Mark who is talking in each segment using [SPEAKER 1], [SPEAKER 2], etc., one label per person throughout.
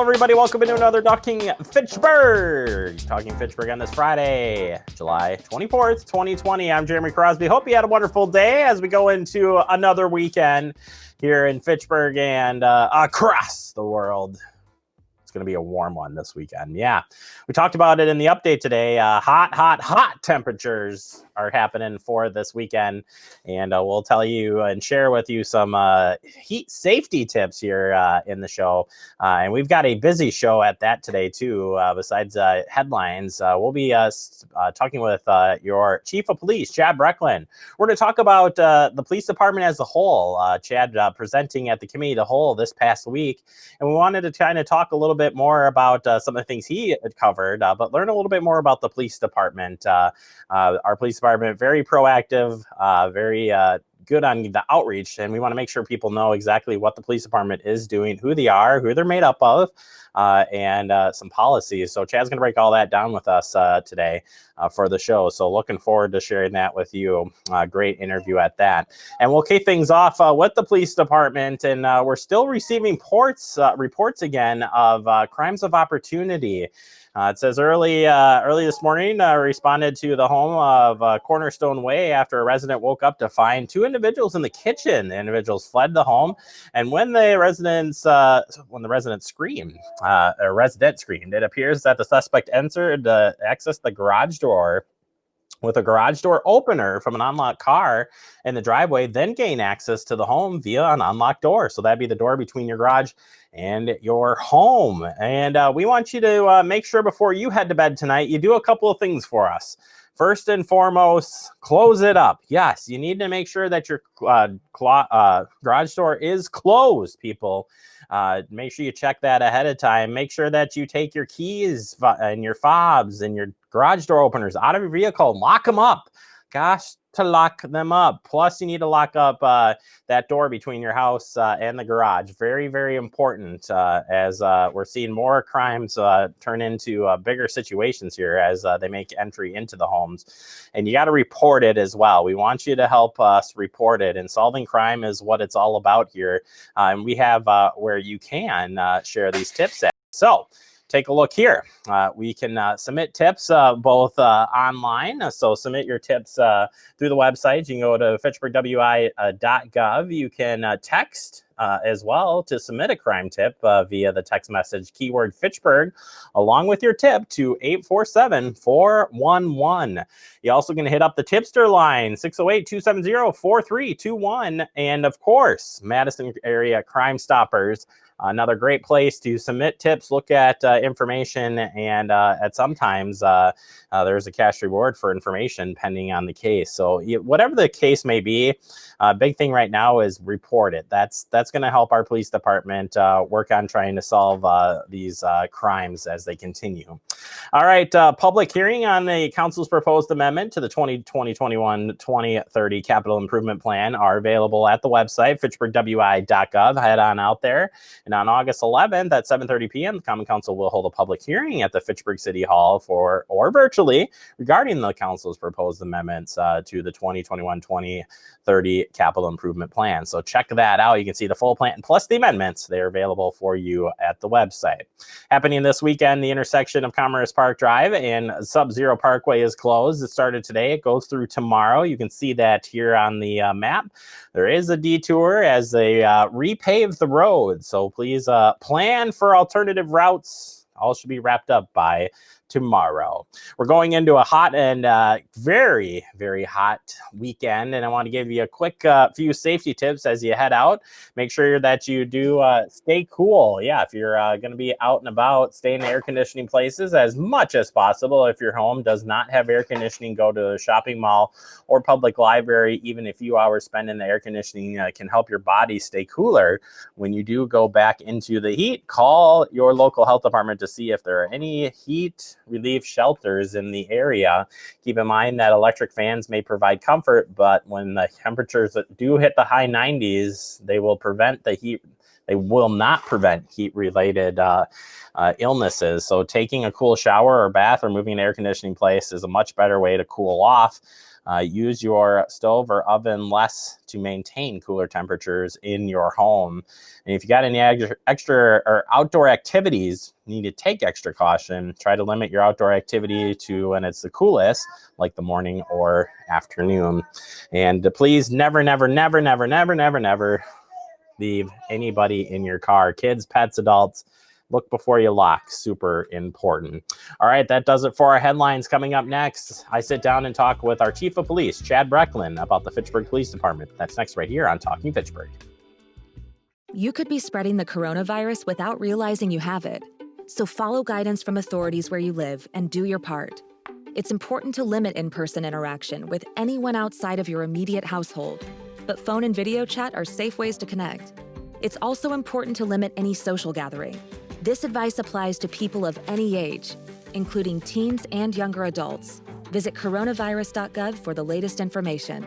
[SPEAKER 1] Hello, everybody. Welcome into another Talking Fitchburg. Talking Fitchburg on this Friday, July 24th, 2020. I'm Jeremy Crosby. Hope you had a wonderful day as we go into another weekend here in Fitchburg and across the world. It's going to be a warm one this weekend. Yeah, we talked about it in the update today. Hot temperatures are happening for this weekend, and we'll tell you and share with you some heat safety tips here in the show. And we've got a busy show at that today too. Besides headlines, we'll be talking with your chief of police, Chad Brecklin. We're going to talk about the police department as a whole. Chad presenting at the committee of the whole this past week, and we wanted to kind of talk a little bit more about some of the things he had covered, but learn a little bit more about the police department. Our police department, very proactive, very good on the outreach, and we want to make sure people know exactly what the police department is doing, who they are, who they're made up of, and some policies. So Chad's going to break all that down with us today for the show. So looking forward to sharing that with you. Great interview at that. And we'll kick things off with the police department. And we're still receiving reports again of crimes of opportunity. It says early this morning, responded to the home of Cornerstone Way after a resident woke up to find two individuals in the kitchen. The individuals fled the home, and when the resident screamed, it appears that the suspect accessed the garage door with a garage door opener from an unlocked car in the driveway, then gain access to the home via an unlocked door. So that'd be the door between your garage and your home. And we want you to make sure before you head to bed tonight, you do a couple of things for us. First and foremost, close it up. Yes, you need to make sure that your garage door is closed, people. Make sure you check that ahead of time. Make sure that you take your keys and your fobs and your garage door openers out of your vehicle and lock them up. Gosh, to lock them up. Plus, you need to lock up that door between your house and the garage. Very, very important as we're seeing more crimes turn into bigger situations here as they make entry into the homes. And you got to report it as well. We want you to help us report it. And solving crime is what it's all about here. And we have where you can share these tips at. So take a look here. We can submit tips both online. So submit your tips through the website. You can go to fitchburgwi.gov. You can text as well to submit a crime tip via the text message keyword Fitchburg along with your tip to 847-411. You're also going to hit up the tipster line 608-270-4321. And of course, Madison area Crime Stoppers. Another great place to submit tips, look at information, and at sometimes there's a cash reward for information pending on the case. So whatever the case may be, big thing right now is report it. That's going to help our police department work on trying to solve these crimes as they continue. All right, public hearing on the council's proposed amendment to the 2021-2030 capital improvement plan are available at the website, fitchburgwi.gov. Head on out there. And on August 11th at 7:30 p.m., the Common Council will hold a public hearing at the Fitchburg City Hall or virtually regarding the council's proposed amendments to the 2021-2030 capital improvement plan. So check that out. You can see the full plan plus the amendments. They're available for you at the website. Happening this weekend, the intersection of Commerce Park Drive and Sub-Zero Parkway is closed. It started today. It goes through tomorrow. You can see that here on the map. There is a detour as they repave the road. So please plan for alternative routes. All should be wrapped up by tomorrow. We're going into a hot and very, very hot weekend, and I want to give you a quick few safety tips as you head out. Make sure that you do stay cool. Yeah, if you're going to be out and about, stay in air conditioning places as much as possible. If your home does not have air conditioning, go to a shopping mall or public library. Even a few hours spent in the air conditioning can help your body stay cooler. When you do go back into the heat, call your local health department to see if there are any heat relief shelters in the area. Keep in mind that electric fans may provide comfort, but when the temperatures do hit the high 90s, they will prevent the heat. They will not prevent heat-related illnesses. So taking a cool shower or bath or moving an air conditioning place is a much better way to cool off. Use your stove or oven less to maintain cooler temperatures in your home. And if you got any extra or outdoor activities, you need to take extra caution. Try to limit your outdoor activity to when it's the coolest, like the morning or afternoon. And please never, never, never, never, never, never, never leave anybody in your car. Kids, pets, adults. Look before you lock. Super important. All right, that does it for our headlines. Coming up next, I sit down and talk with our Chief of Police, Chad Brecklin, about the Fitchburg Police Department. That's next right here on Talking Fitchburg.
[SPEAKER 2] You could be spreading the coronavirus without realizing you have it. So follow guidance from authorities where you live and do your part. It's important to limit in-person interaction with anyone outside of your immediate household, but phone and video chat are safe ways to connect. It's also important to limit any social gathering. This advice applies to people of any age, including teens and younger adults. Visit coronavirus.gov for the latest information.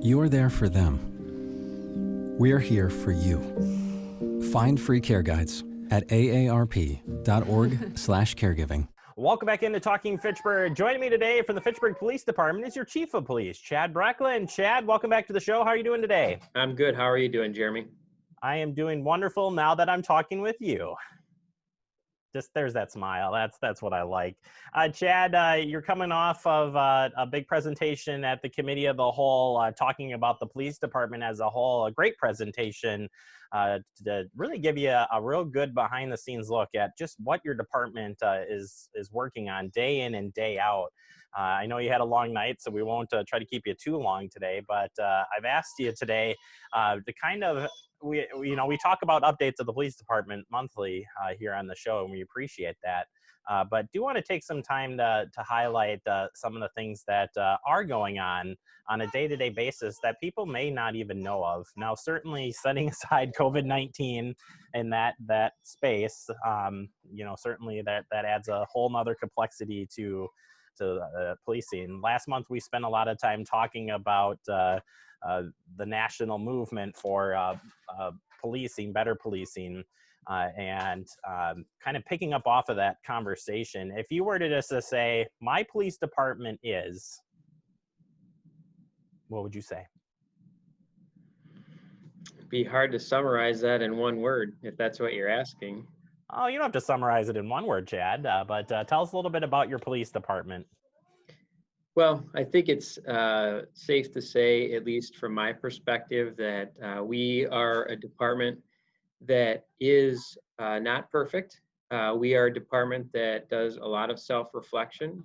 [SPEAKER 3] You're there for them. We're here for you. Find free care guides at aarp.org/caregiving.
[SPEAKER 1] Welcome back into Talking Fitchburg. Joining me today from the Fitchburg Police Department is your Chief of Police, Chad Brecklin. Chad, welcome back to the show. How are you doing today?
[SPEAKER 4] I'm good. How are you doing, Jeremy?
[SPEAKER 1] I am doing wonderful now that I'm talking with you. Just there's that smile. That's what I like. Chad, you're coming off of a big presentation at the Committee of the Whole, talking about the police department as a whole. A great presentation to really give you a real good behind the scenes look at just what your department is working on day in and day out. I know you had a long night, so we won't try to keep you too long today, but I've asked you today to kind of we talk about updates of the police department monthly here on the show, and we appreciate that. But do want to take some time to highlight some of the things that are going on a day-to-day basis that people may not even know of. Now, certainly setting aside COVID-19 in that space, certainly that adds a whole nother complexity to policing. Last month, we spent a lot of time talking about the national movement for policing, better policing, and kind of picking up off of that conversation. If you were to just say, my police department is, what would you say?
[SPEAKER 4] It'd be hard to summarize that in one word, if that's what you're asking.
[SPEAKER 1] Oh, you don't have to summarize it in one word, Chad, but tell us a little bit about your police department.
[SPEAKER 4] Well, I think it's safe to say, at least from my perspective, that we are a department that is not perfect. We are a department that does a lot of self-reflection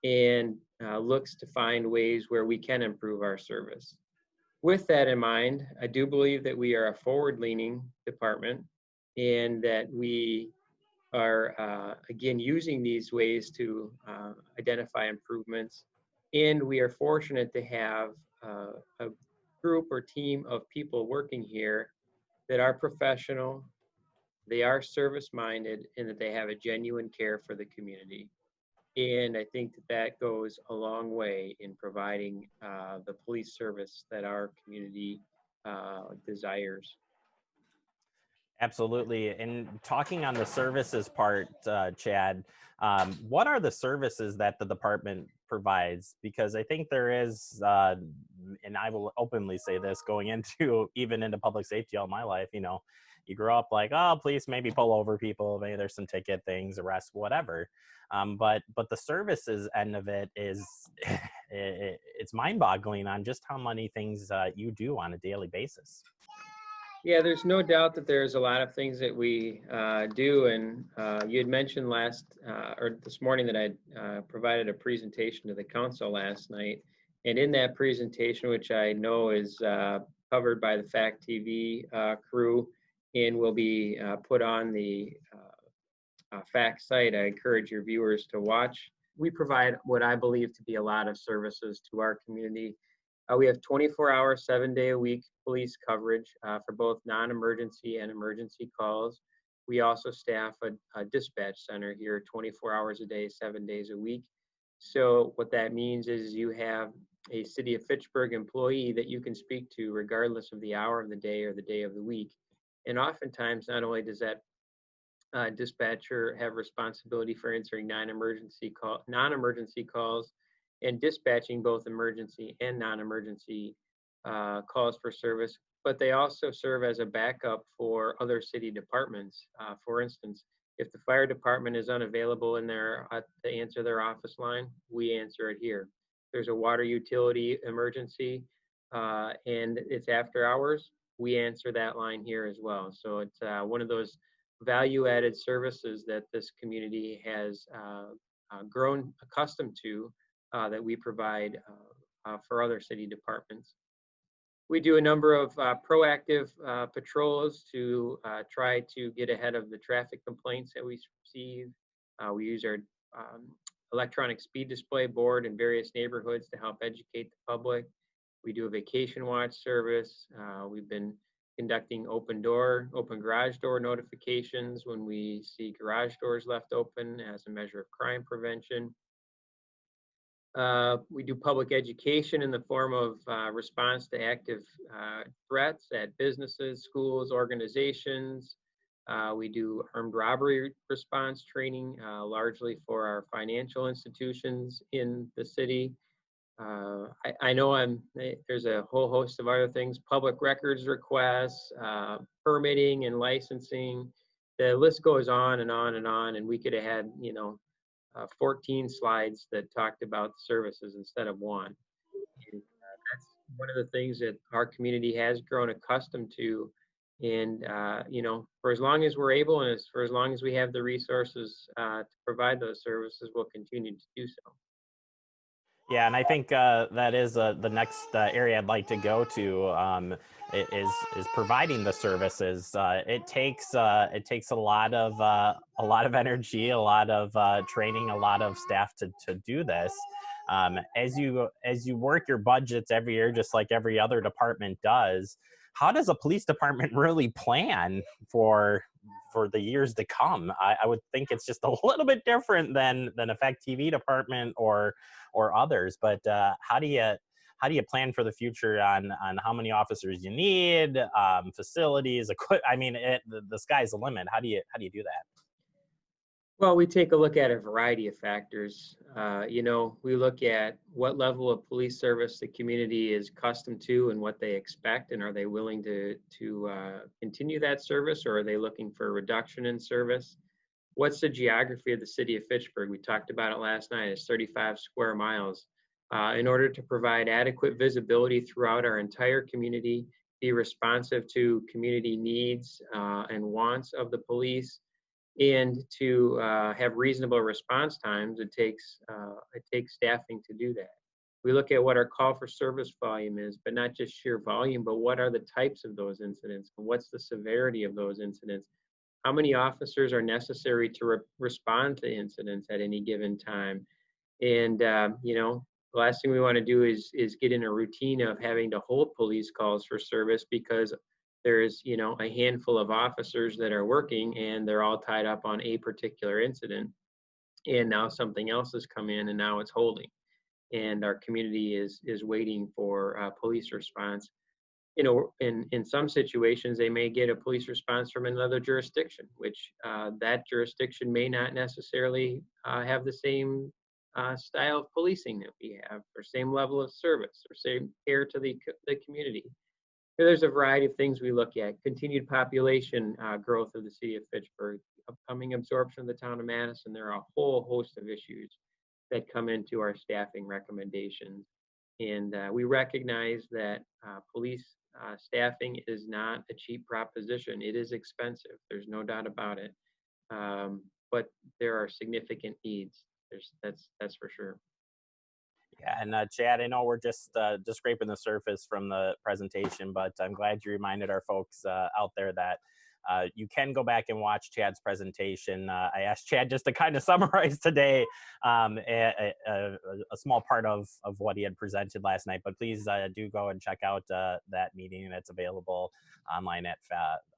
[SPEAKER 4] and looks to find ways where we can improve our service. With that in mind, I do believe that we are a forward-leaning department and that we are, again, using these ways to identify improvements. And we are fortunate to have a group or team of people working here that are professional, they are service-minded, and that they have a genuine care for the community. And I think that goes a long way in providing the police service that our community desires.
[SPEAKER 1] Absolutely. And talking on the services part, Chad, what are the services that the department provides? Because I think there is, and I will openly say this, going into even into public safety all my life, you grow up like, oh, police maybe pull over people, maybe there's some ticket things, arrest, whatever. But the services end of it is, it's mind-boggling on just how many things you do on a daily basis.
[SPEAKER 4] Yeah, there's no doubt that there's a lot of things that we do, and you had mentioned or this morning that I provided a presentation to the council last night, and in that presentation, which I know is covered by the Fact TV crew and will be put on the Fact site, I encourage your viewers to watch. We provide what I believe to be a lot of services to our community. We have 24-hour, 7-day-a-week police coverage for both non-emergency and emergency calls. We also staff a dispatch center here 24 hours a day, 7 days a week. So what that means is you have a City of Fitchburg employee that you can speak to regardless of the hour of the day or the day of the week. And oftentimes, not only does that dispatcher have responsibility for answering non-emergency calls and dispatching both emergency and non-emergency calls for service, but they also serve as a backup for other city departments. For instance, if the fire department is unavailable to answer their office line, we answer it here. There's a water utility emergency and it's after hours, we answer that line here as well. So it's one of those value-added services that this community has grown accustomed to that we provide for other city departments. We do a number of proactive patrols to try to get ahead of the traffic complaints that we receive. We use our electronic speed display board in various neighborhoods to help educate the public. We do a vacation watch service. We've been conducting open garage door notifications when we see garage doors left open as a measure of crime prevention. We do public education in the form of response to active threats at businesses, schools, organizations. We do armed robbery response training, largely for our financial institutions in the city. I know there's a whole host of other things, public records requests, permitting and licensing. The list goes on and on and on, and we could have had, 14 slides that talked about services instead of one. And, that's one of the things that our community has grown accustomed to. And, for as long as we're able and for as long as we have the resources to provide those services, we'll continue to do so.
[SPEAKER 1] Yeah, and I think that is the next area I'd like to go to is providing the services. It takes a lot of energy, a lot of training, a lot of staff to do this. As you work your budgets every year, just like every other department does, how does a police department really plan for the years to come? I would think it's just a little bit different than a fact TV department or others. But how do you plan for the future on how many officers you need, facilities, I mean, the sky's the limit. How do you do that?
[SPEAKER 4] Well, we take a look at a variety of factors. We look at what level of police service the community is accustomed to and what they expect, and are they willing to continue that service, or are they looking for a reduction in service? What's the geography of the city of Fitchburg? We talked about it last night. It's 35 square miles. In order to provide adequate visibility throughout our entire community, be responsive to community needs and wants of the police, and to have reasonable response times, it takes staffing to do that. We look at what our call for service volume is, but not just sheer volume, but what are the types of those incidents, and what's the severity of those incidents? How many officers are necessary to respond to incidents at any given time? And the last thing we want to do is get in a routine of having to hold police calls for service because there's a handful of officers that are working and they're all tied up on a particular incident, and now something else has come in and now it's holding, and our community is waiting for police response. In some situations they may get a police response from another jurisdiction, which that jurisdiction may not necessarily have the same style of policing that we have, or same level of service, or same care to the community. There's a variety of things we look at. Continued population growth of the city of Fitchburg, upcoming absorption of the town of Madison. There are a whole host of issues that come into our staffing recommendations. And we recognize that police staffing is not a cheap proposition. It is expensive. There's no doubt about it. But there are significant needs. That's for sure.
[SPEAKER 1] Yeah, and Chad, I know we're just scraping the surface from the presentation, but I'm glad you reminded our folks out there that you can go back and watch Chad's presentation. I asked Chad just to kind of summarize today a small part of what he had presented last night, but please do go and check out that meeting. It's available online at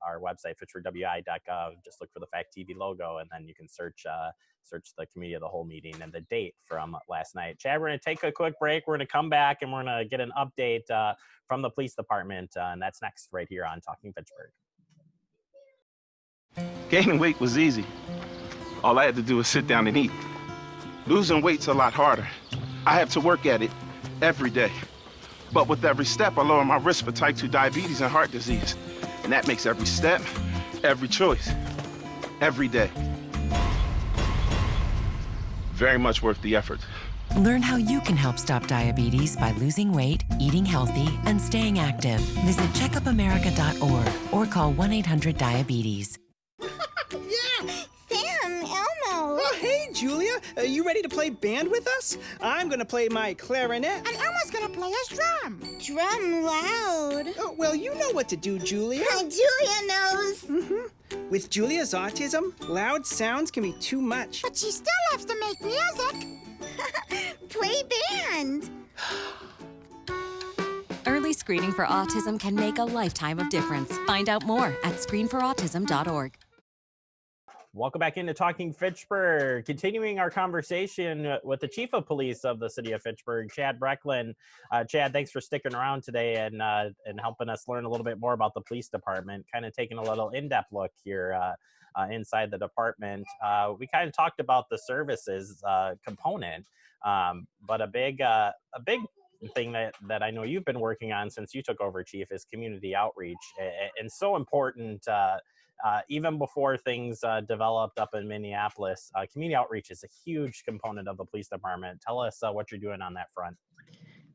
[SPEAKER 1] our website, fitchburgwi.gov. Just look for the Fact TV logo, and then you can search the committee of the whole meeting and the date from last night. Chad, we're going to take a quick break. We're going to come back and we're going to get an update from the police department, and that's next right here on Talking Fitchburg.
[SPEAKER 5] Gaining weight was easy. All I had to do was sit down and eat. Losing weight's a lot harder. I have to work at it every day. But with every step, I lower my risk for type 2 diabetes and heart disease. And that makes every step, every choice, every day very much worth the effort.
[SPEAKER 6] Learn how you can help stop diabetes by losing weight, eating healthy, and staying active. Visit checkupamerica.org or call 1-800-DIABETES.
[SPEAKER 7] Yeah! Sam, Elmo!
[SPEAKER 8] Oh, hey, Julia. You ready to play band with us? I'm gonna play my clarinet.
[SPEAKER 7] And Elmo's gonna play his drum. Drum loud.
[SPEAKER 8] Oh, well, you know what to do, Julia.
[SPEAKER 7] Julia knows.
[SPEAKER 8] Mm-hmm. With Julia's autism, loud sounds can be too much.
[SPEAKER 7] But she still loves to make music. Play band.
[SPEAKER 9] Early screening for autism can make a lifetime of difference. Find out more at screenforautism.org.
[SPEAKER 1] Welcome back into Talking Fitchburg, continuing our conversation with the Chief of Police of the City of Fitchburg, Chad Brecklin. Chad, thanks for sticking around today and helping us learn a little bit more about the police department, kind of taking a little in-depth look here inside the department. We kind of talked about the services component, but a big thing that I know you've been working on since you took over, Chief, is community outreach, and so important. Even before things developed up in Minneapolis, community outreach is a huge component of the police department. Tell us what you're doing on that front.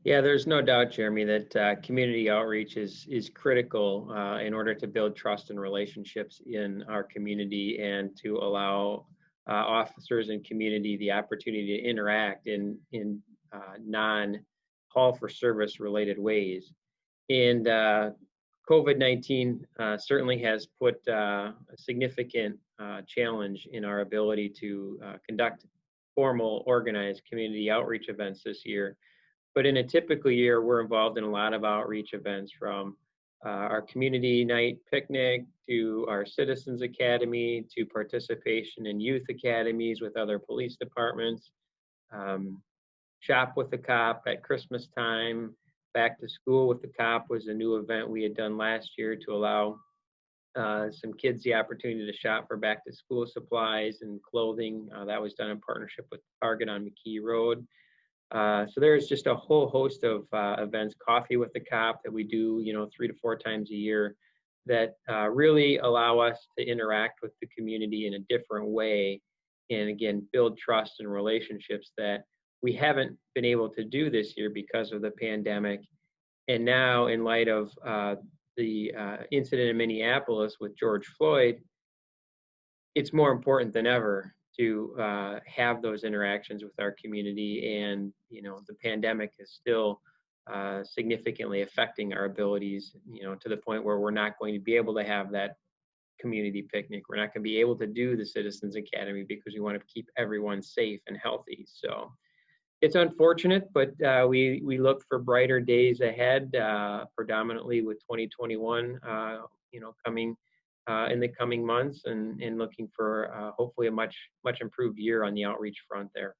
[SPEAKER 4] Yeah, there's no doubt, Jeremy, that community outreach is critical in order to build trust and relationships in our community and to allow officers and community the opportunity to interact in non-call for service related ways. And COVID-19 certainly has put a significant challenge in our ability to conduct formal organized community outreach events this year. But in a typical year, we're involved in a lot of outreach events, from our community night picnic to our Citizens Academy to participation in youth academies with other police departments, Shop with the Cop at Christmas time. Back to School with the Cop was a new event we had done last year to allow some kids the opportunity to shop for back to school supplies and clothing. That was done in partnership with Target on McKee Road. So there's just a whole host of events, Coffee with the Cop, that we do, 3 to 4 times a year, that really allow us to interact with the community in a different way, and again, build trust and relationships that we haven't been able to do this year because of the pandemic. And now, in light of the incident in Minneapolis with George Floyd, it's more important than ever to have those interactions with our community. And, the pandemic is still significantly affecting our abilities, to the point where we're not going to be able to have that community picnic. We're not going to be able to do the Citizens Academy because we want to keep everyone safe and healthy. So it's unfortunate, but we look for brighter days ahead, predominantly with 2021, coming in the coming months, and looking for hopefully a much improved year on the outreach front there.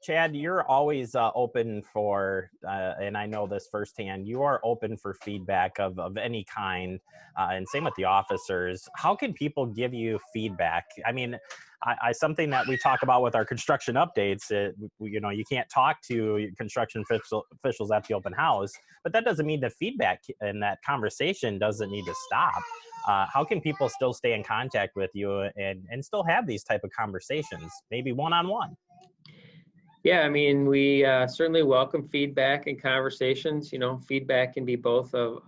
[SPEAKER 1] Chad, you're always open for, and I know this firsthand, you are open for feedback of any kind, and same with the officers. How can people give you feedback? I mean, something that we talk about with our construction updates, you can't talk to construction officials at the open house, but that doesn't mean the feedback and that conversation doesn't need to stop. How can people still stay in contact with you and still have these type of conversations, maybe one-on-one?
[SPEAKER 4] Yeah, I mean, we certainly welcome feedback and conversations. Feedback can be both of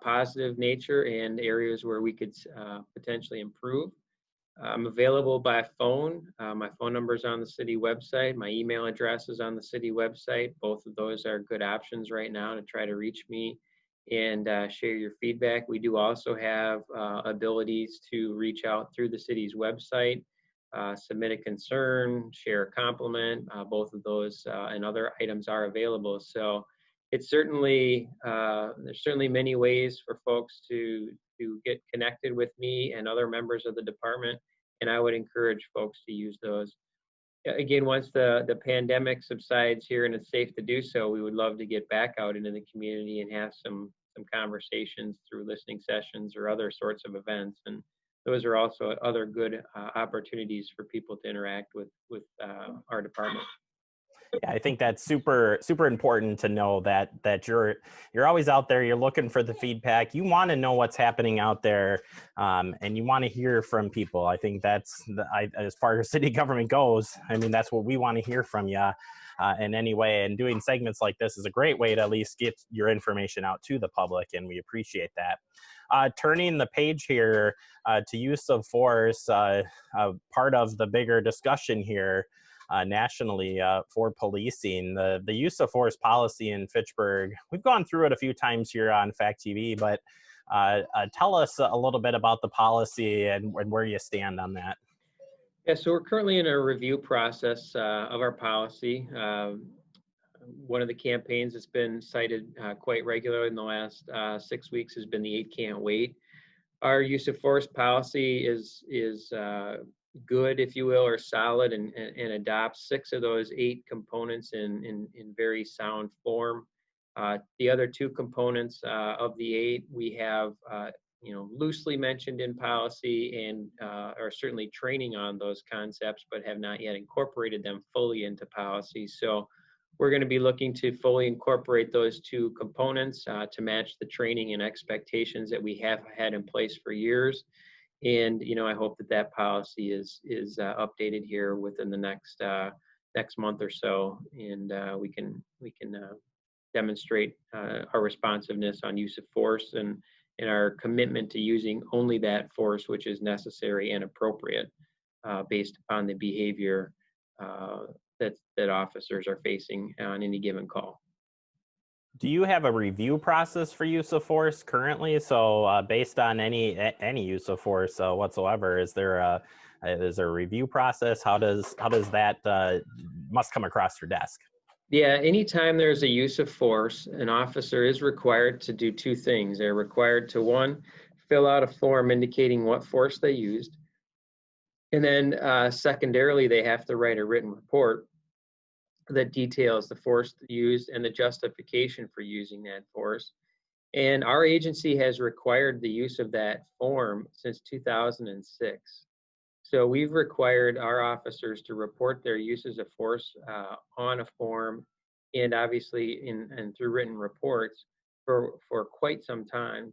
[SPEAKER 4] positive nature and areas where we could potentially improve. I'm available by phone. My phone number is on the city website. My email address is on the city website. Both of those are good options right now to try to reach me and share your feedback. We do also have abilities to reach out through the city's website. Submit a concern, share a compliment. Both of those and other items are available. So it's certainly there's certainly many ways for folks to get connected with me and other members of the department, and I would encourage folks to use those. Again, once the pandemic subsides here and it's safe to do so, we would love to get back out into the community and have some conversations through listening sessions or other sorts of events. And those are also other good opportunities for people to interact with our department.
[SPEAKER 1] Yeah, I think that's super important to know that you're always out there. You're looking for the feedback. You want to know what's happening out there, and you want to hear from people. I think that's as far as city government goes. I mean, that's what we want to hear from you in any way. And doing segments like this is a great way to at least get your information out to the public, and we appreciate that. Turning the page here to use of force, part of the bigger discussion here. Nationally for policing, the use of force policy in Fitchburg. We've gone through it a few times here on Fact TV, but tell us a little bit about the policy and where you stand on that.
[SPEAKER 4] Yeah, so we're currently in a review process of our policy. One of the campaigns that's been cited quite regularly in the last 6 weeks has been the 8 Can't Wait. Our use of force policy is good, if you will, or solid, and adopts 6 of those 8 components in very sound form. The other 2 components of the 8 we have loosely mentioned in policy and are certainly training on those concepts, but have not yet incorporated them fully into policy. So we're going to be looking to fully incorporate those 2 components to match the training and expectations that we have had in place for years. And I hope that policy is updated here within the next month or so, and we can demonstrate our responsiveness on use of force and our commitment to using only that force which is necessary and appropriate based upon the behavior that officers are facing on any given call.
[SPEAKER 1] Do you have a review process for use of force currently? So based on any use of force whatsoever, is there a review process? How does that must come across your desk?
[SPEAKER 4] Yeah, anytime there's a use of force, an officer is required to do 2 things. They're required to, 1, fill out a form indicating what force they used. And then secondarily, they have to write a written report that details the force used and the justification for using that force. And our agency has required the use of that form since 2006. So we've required our officers to report their uses of force on a form, and obviously and through written reports for quite some time.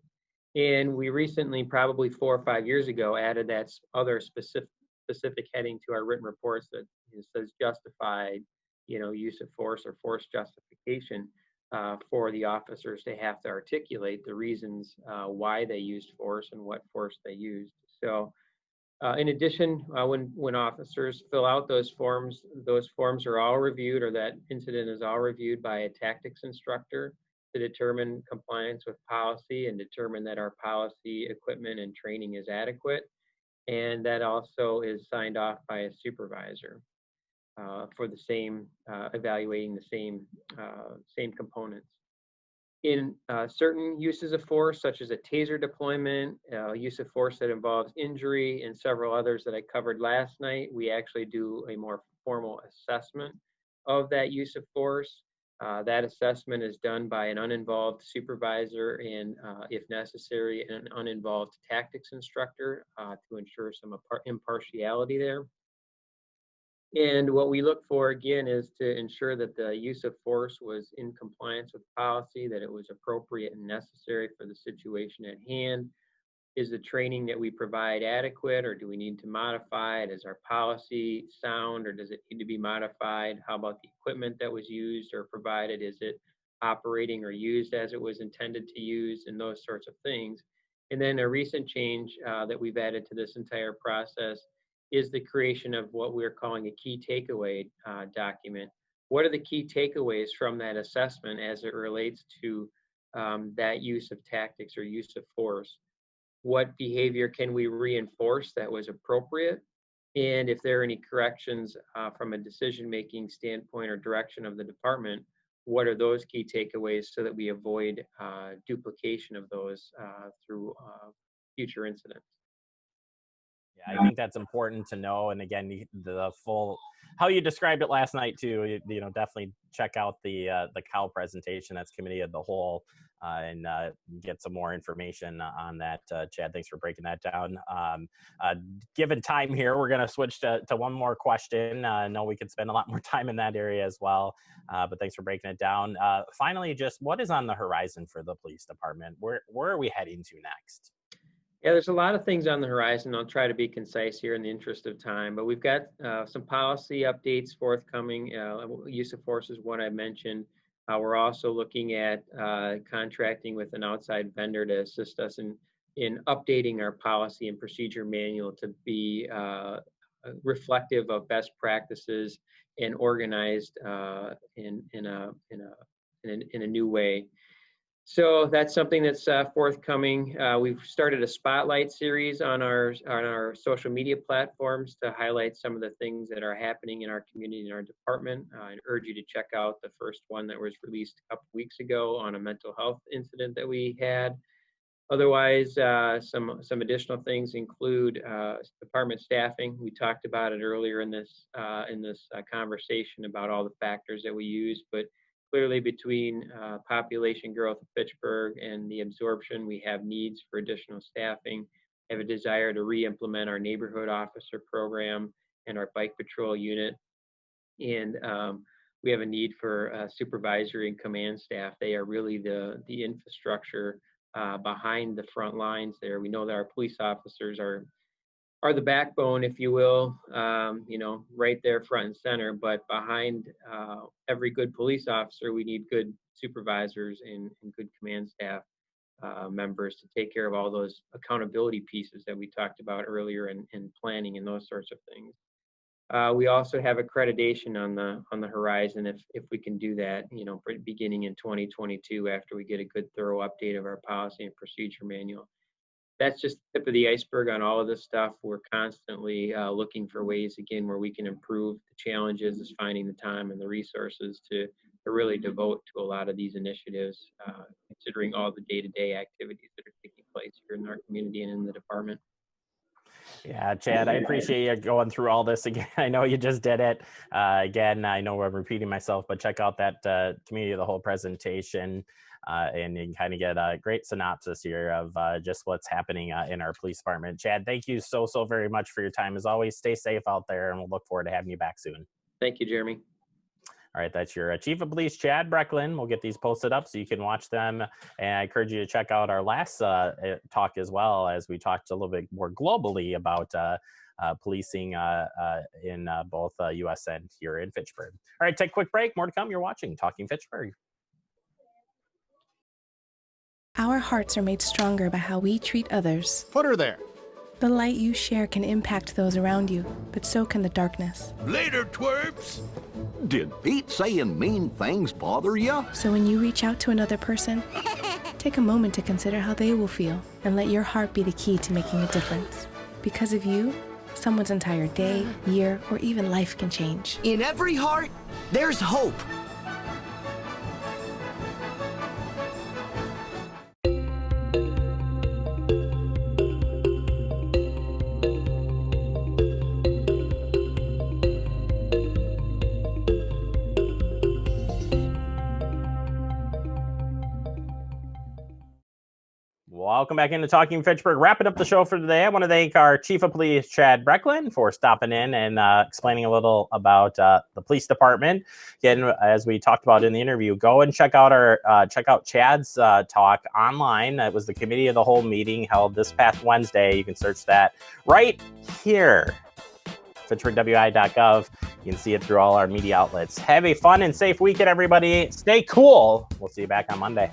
[SPEAKER 4] And we recently, probably 4 or 5 years ago, added that other specific heading to our written reports that says justified use of force or force justification for the officers to have to articulate the reasons why they used force and what force they used. So in addition, when officers fill out those forms are all reviewed, or that incident is all reviewed by a tactics instructor to determine compliance with policy and determine that our policy, equipment, and training is adequate. And that also is signed off by a supervisor for the same, evaluating the same components. In certain uses of force, such as a taser deployment, use of force that involves injury, and several others that I covered last night, we actually do a more formal assessment of that use of force. That assessment is done by an uninvolved supervisor and, if necessary, an uninvolved tactics instructor to ensure some impartiality there. And what we look for, again, is to ensure that the use of force was in compliance with policy, that it was appropriate and necessary for the situation at hand. Is the training that we provide adequate, or do we need to modify it? Is our policy sound, or does it need to be modified? How about the equipment that was used or provided? Is it operating or used as it was intended to use, and those sorts of things. And then a recent change that we've added to this entire process is the creation of what we're calling a key takeaway document. What are the key takeaways from that assessment as it relates to that use of tactics or use of force? What behavior can we reinforce that was appropriate? And if there are any corrections from a decision-making standpoint or direction of the department, what are those key takeaways so that we avoid duplication of those through future incidents?
[SPEAKER 1] Yeah, I think that's important to know. And again, the full, how you described it last night too, definitely check out the cow presentation. That's committee of the whole, and get some more information on that. Chad, thanks for breaking that down. Given time here, we're going to switch to one more question. I know we could spend a lot more time in that area as well, but thanks for breaking it down. Finally, just what is on the horizon for the police department? Where are we heading to next?
[SPEAKER 4] Yeah, there's a lot of things on the horizon. I'll try to be concise here in the interest of time, but we've got some policy updates forthcoming. Use of force is one I mentioned. We're also looking at contracting with an outside vendor to assist us in updating our policy and procedure manual to be reflective of best practices and organized in a new way. So that's something that's forthcoming. We've started a spotlight series on our social media platforms to highlight some of the things that are happening in our community and our department. I urge you to check out the first one that was released a couple weeks ago on a mental health incident that we had. Otherwise, some additional things include department staffing. We talked about it earlier in this conversation about all the factors that we use, but clearly between population growth of Fitchburg and the absorption, we have needs for additional staffing. I have a desire to re-implement our neighborhood officer program and our bike patrol unit. And we have a need for supervisory and command staff. They are really the infrastructure behind the front lines there. We know that our police officers are the backbone, if you will, right there front and center. But behind every good police officer, we need good supervisors and good command staff members to take care of all those accountability pieces that we talked about earlier and planning and those sorts of things. We also have accreditation on the horizon if we can do that, beginning in 2022 after we get a good thorough update of our policy and procedure manual. That's just the tip of the iceberg on all of this stuff. We're constantly looking for ways, again, where we can improve. The challenges is finding the time and the resources to really devote to a lot of these initiatives, considering all the day-to-day activities that are taking place here in our community and in the department.
[SPEAKER 1] Yeah, Chad, I appreciate you going through all this again. I know you just did it. Again, I know I'm repeating myself, but check out that community of the whole presentation. And you can kind of get a great synopsis here of just what's happening in our police department. Chad, thank you so very much for your time. As always, stay safe out there, and we'll look forward to having you back soon.
[SPEAKER 4] Thank you, Jeremy.
[SPEAKER 1] All right, that's your Chief of Police, Chad Brecklin. We'll get these posted up so you can watch them. And I encourage you to check out our last talk as well, as we talked a little bit more globally about policing in both U.S. and here in Fitchburg. All right, take a quick break. More to come. You're watching Talking Fitchburg.
[SPEAKER 10] Our hearts are made stronger by how we treat others.
[SPEAKER 11] Put her there.
[SPEAKER 10] The light you share can impact those around you, but so can the darkness.
[SPEAKER 11] Later, twerps. Did Pete saying mean things bother you?
[SPEAKER 10] So when you reach out to another person, take a moment to consider how they will feel and let your heart be the key to making a difference. Because of you, someone's entire day, year, or even life can change.
[SPEAKER 12] In every heart, there's hope.
[SPEAKER 1] Welcome back into Talking Fitchburg. Wrapping up the show for today, I want to thank our Chief of Police, Chad Brecklin, for stopping in and explaining a little about the police department. Again, as we talked about in the interview, go and check out Chad's talk online. It was the committee of the whole meeting held this past Wednesday. You can search that right here, fitchburgwi.gov. You can see it through all our media outlets. Have a fun and safe weekend, everybody. Stay cool. We'll see you back on Monday.